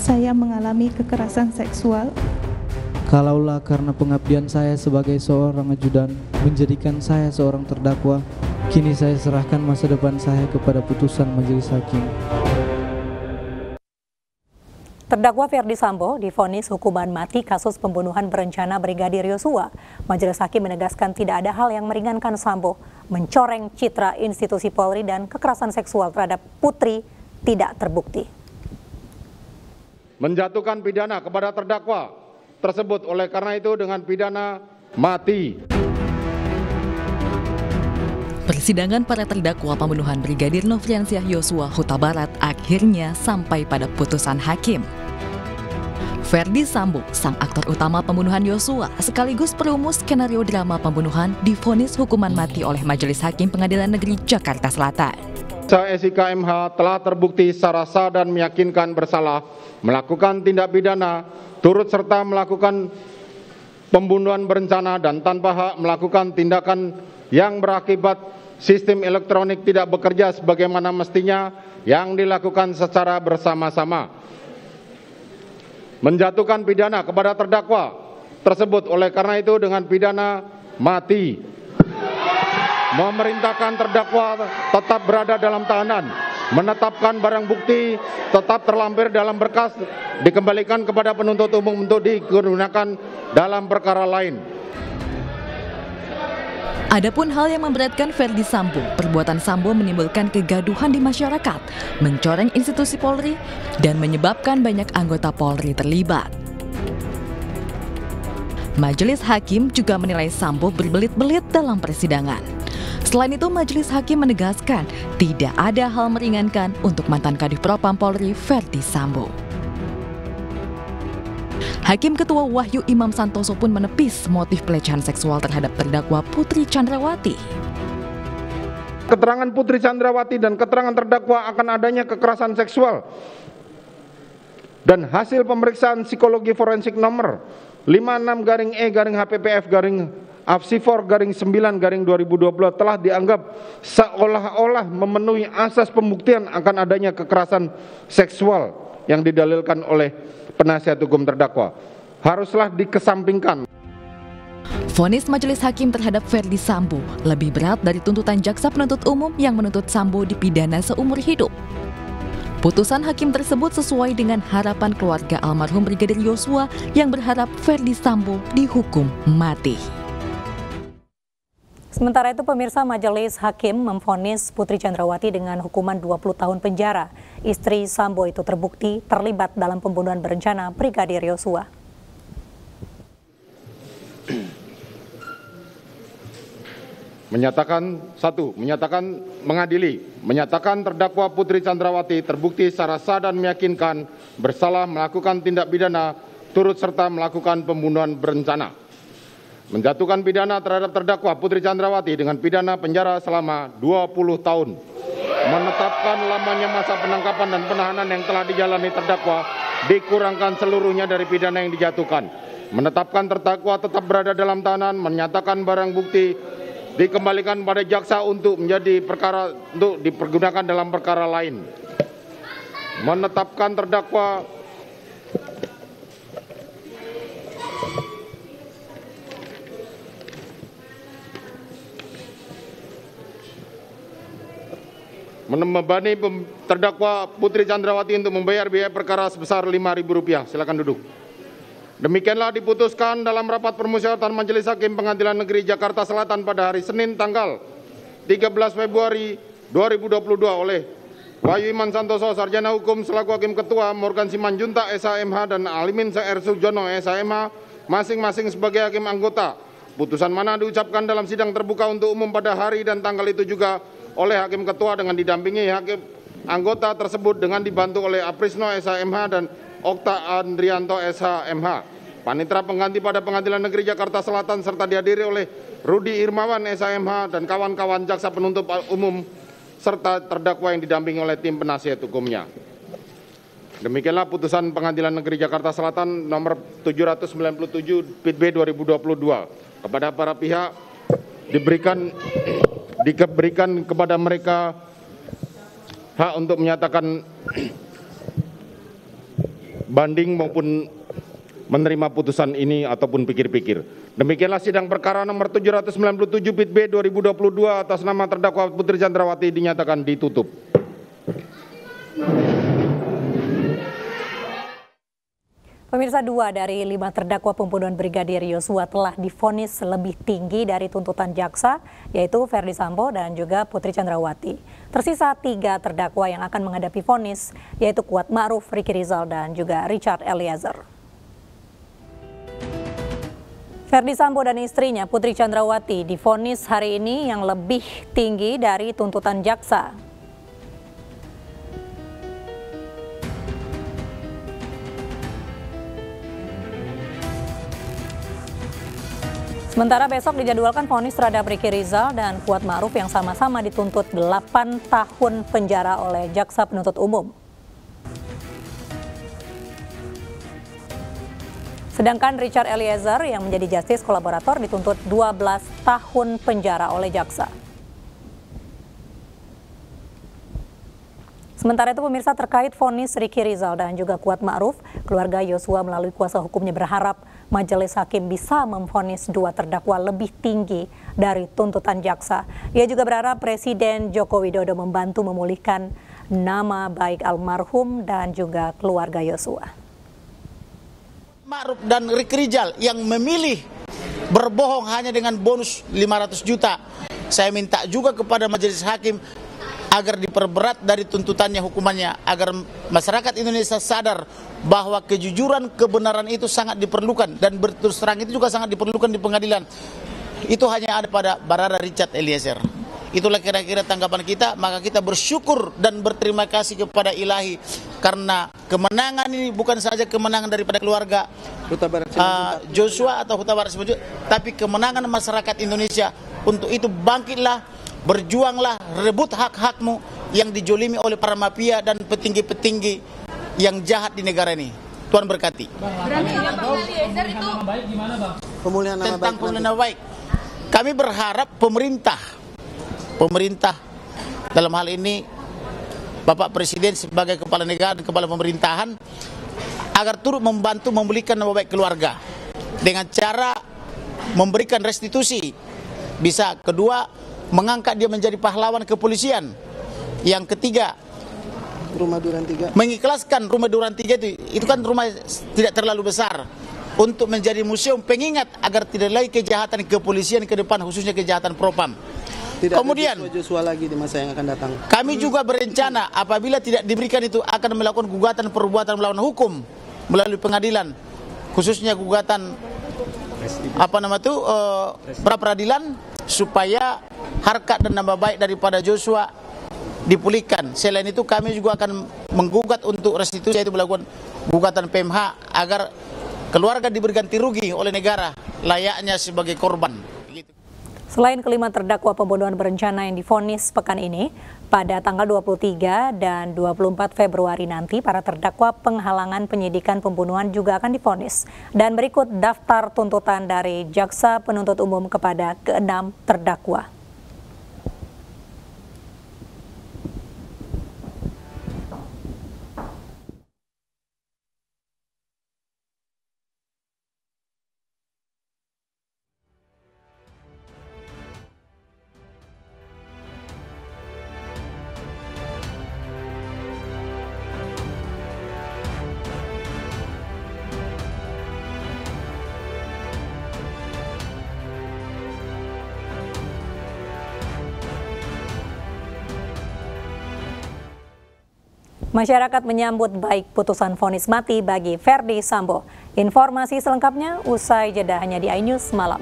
saya mengalami kekerasan seksual. Kalaulah karena pengabdian saya sebagai seorang ajudan menjadikan saya seorang terdakwa, kini saya serahkan masa depan saya kepada putusan majelis hakim. Terdakwa Ferdi Sambo divonis hukuman mati kasus pembunuhan berencana Brigadir Yosua. Majelis hakim menegaskan tidak ada hal yang meringankan Sambo, mencoreng citra institusi Polri dan kekerasan seksual terhadap putri tidak terbukti. Menjatuhkan pidana kepada terdakwa tersebut oleh karena itu dengan pidana mati. Persidangan para terdakwa pembunuhan Brigadir Nofriansyah Yosua Huta Barat akhirnya sampai pada putusan hakim. Ferdi Sambo, sang aktor utama pembunuhan Yosua sekaligus perumus skenario drama pembunuhan, divonis hukuman mati oleh Majelis Hakim Pengadilan Negeri Jakarta Selatan. SIK MH telah terbukti secara sah dan meyakinkan bersalah melakukan tindak pidana turut serta melakukan pembunuhan berencana dan tanpa hak melakukan tindakan yang berakibat sistem elektronik tidak bekerja sebagaimana mestinya yang dilakukan secara bersama-sama. Menjatuhkan pidana kepada terdakwa tersebut oleh karena itu dengan pidana mati. Memerintahkan terdakwa tetap berada dalam tahanan, menetapkan barang bukti tetap terlampir dalam berkas, dikembalikan kepada penuntut umum untuk digunakan dalam perkara lain. Adapun hal yang memberatkan Ferdi Sambo, perbuatan Sambo menimbulkan kegaduhan di masyarakat, mencoreng institusi Polri, dan menyebabkan banyak anggota Polri terlibat. Majelis Hakim juga menilai Sambo berbelit-belit dalam persidangan. Selain itu, Majelis Hakim menegaskan tidak ada hal meringankan untuk mantan Kadif Propam Polri Ferdi Sambo. Hakim Ketua Wahyu Imam Santoso pun menepis motif pelecehan seksual terhadap terdakwa Putri Chandrawati. Keterangan Putri Chandrawati dan keterangan terdakwa akan adanya kekerasan seksual dan hasil pemeriksaan psikologi forensik nomor 56-HPPF-AFSIFOR-9-2020 telah dianggap seolah-olah memenuhi asas pembuktian akan adanya kekerasan seksual yang didalilkan oleh penasihat hukum terdakwa haruslah dikesampingkan. Vonis Majelis Hakim terhadap Ferdi Sambo lebih berat dari tuntutan jaksa penuntut umum yang menuntut Sambo dipidana seumur hidup. Putusan hakim tersebut sesuai dengan harapan keluarga almarhum Brigadir Yosua yang berharap Ferdi Sambo dihukum mati. Sementara itu, pemirsa, Majelis Hakim memvonis Putri Chandrawati dengan hukuman 20 tahun penjara. Istri Sambo itu terbukti terlibat dalam pembunuhan berencana Brigadir Yosua. Menyatakan terdakwa Putri Chandrawati terbukti secara sah dan meyakinkan bersalah melakukan tindak pidana turut serta melakukan pembunuhan berencana. Menjatuhkan pidana terhadap terdakwa Putri Chandrawati dengan pidana penjara selama 20 tahun. Menetapkan lamanya masa penangkapan dan penahanan yang telah dijalani terdakwa dikurangkan seluruhnya dari pidana yang dijatuhkan. Menetapkan terdakwa tetap berada dalam tahanan, menyatakan barang bukti dikembalikan pada jaksa untuk dipergunakan dalam perkara lain. Menetapkan terdakwa membebani terdakwa Putri Chandrawati untuk membayar biaya perkara sebesar Rp5.000. Silakan duduk. Demikianlah diputuskan dalam rapat permusyawaratan Majelis Hakim Pengadilan Negeri Jakarta Selatan pada hari Senin tanggal 13 Februari 2022 oleh Wahyu Iman Santoso, Sarjana Hukum selaku Hakim Ketua, Morgan Simanjuntak SHMH dan Alimin R. Sujono SHMH masing-masing sebagai Hakim Anggota. Putusan mana diucapkan dalam sidang terbuka untuk umum pada hari dan tanggal itu juga oleh Hakim Ketua dengan didampingi Hakim Anggota tersebut dengan dibantu oleh Aprisno SHMH dan Okta Andrianto SHMH. Panitera pengganti pada Pengadilan Negeri Jakarta Selatan serta dihadiri oleh Rudi Irmawan SHMH dan kawan-kawan jaksa penuntut umum serta terdakwa yang didampingi oleh tim penasihat hukumnya. Demikianlah putusan Pengadilan Negeri Jakarta Selatan nomor 797 PIT B 2022. Kepada para pihak diberikan kepada mereka hak untuk menyatakan banding maupun menerima putusan ini ataupun pikir-pikir. Demikianlah sidang perkara nomor 797 Pit B 2022 atas nama terdakwa Putri Chandrawati dinyatakan ditutup. Pemirsa, 2 dari 5 terdakwa pembunuhan Brigadir Yosua telah divonis lebih tinggi dari tuntutan jaksa, yaitu Ferdi Sambo dan juga Putri Chandrawati. Tersisa 3 terdakwa yang akan menghadapi vonis, yaitu Kuat Ma'ruf, Ricky Rizal, dan juga Richard Eliezer. Ferdi Sambo dan istrinya Putri Chandrawati divonis hari ini yang lebih tinggi dari tuntutan jaksa. Sementara besok dijadwalkan vonis terhadap Ricky Rizal dan Kuat Ma'ruf yang sama-sama dituntut 8 tahun penjara oleh jaksa penuntut umum. Sedangkan Richard Eliezer yang menjadi justice kolaborator dituntut 12 tahun penjara oleh jaksa. Sementara itu pemirsa, terkait vonis Ricky Rizal dan juga Kuat Ma'ruf, keluarga Yosua melalui kuasa hukumnya berharap majelis hakim bisa memvonis 2 terdakwa lebih tinggi dari tuntutan jaksa. Ia juga berharap Presiden Joko Widodo membantu memulihkan nama baik almarhum dan juga keluarga Yosua. Ma'ruf dan Ricky Rizal yang memilih berbohong hanya dengan bonus 500 juta. Saya minta juga kepada majelis hakim agar diperberat dari tuntutannya hukumannya, agar masyarakat Indonesia sadar bahwa kejujuran, kebenaran itu sangat diperlukan dan berterus terang itu juga sangat diperlukan di pengadilan. Itu hanya ada pada Barada Richard Eliezer. Itulah kira-kira tanggapan kita, maka kita bersyukur dan berterima kasih kepada Ilahi karena kemenangan ini bukan saja kemenangan daripada keluarga Joshua atau Huta Barat Simanjuntak, tapi kemenangan masyarakat Indonesia. Untuk itu bangkitlah, berjuanglah, rebut hak-hakmu yang dijolimi oleh para mafia dan petinggi-petinggi yang jahat di negara ini. Tuhan berkati. Pemulihan nama baik. Kami berharap pemerintah dalam hal ini Bapak Presiden sebagai kepala negara dan kepala pemerintahan agar turut membantu memulihkan nama baik keluarga dengan cara memberikan restitusi. Bisa kedua, mengangkat dia menjadi pahlawan kepolisian. Yang ketiga, Rumah Duren 3. Mengikhlaskan Rumah Duren 3 itu kan rumah tidak terlalu besar untuk menjadi museum pengingat agar tidak lagi kejahatan kepolisian ke depan, khususnya kejahatan propam. Kemudian Joshua lagi di masa yang akan datang. Kami juga berencana apabila tidak diberikan itu akan melakukan gugatan perbuatan melawan hukum melalui pengadilan, khususnya gugatan pra peradilan supaya harkat dan nama baik daripada Joshua dipulihkan. Selain itu kami juga akan menggugat untuk restitusi, yaitu melakukan gugatan PMH agar keluarga diberi ganti rugi oleh negara layaknya sebagai korban. Selain kelima terdakwa pembunuhan berencana yang divonis pekan ini, pada tanggal 23 dan 24 Februari nanti para terdakwa penghalangan penyidikan pembunuhan juga akan divonis. Dan berikut daftar tuntutan dari jaksa penuntut umum kepada ke-6 terdakwa. Masyarakat menyambut baik putusan vonis mati bagi Ferdi Sambo. Informasi selengkapnya usai jeda hanya di iNews Malam.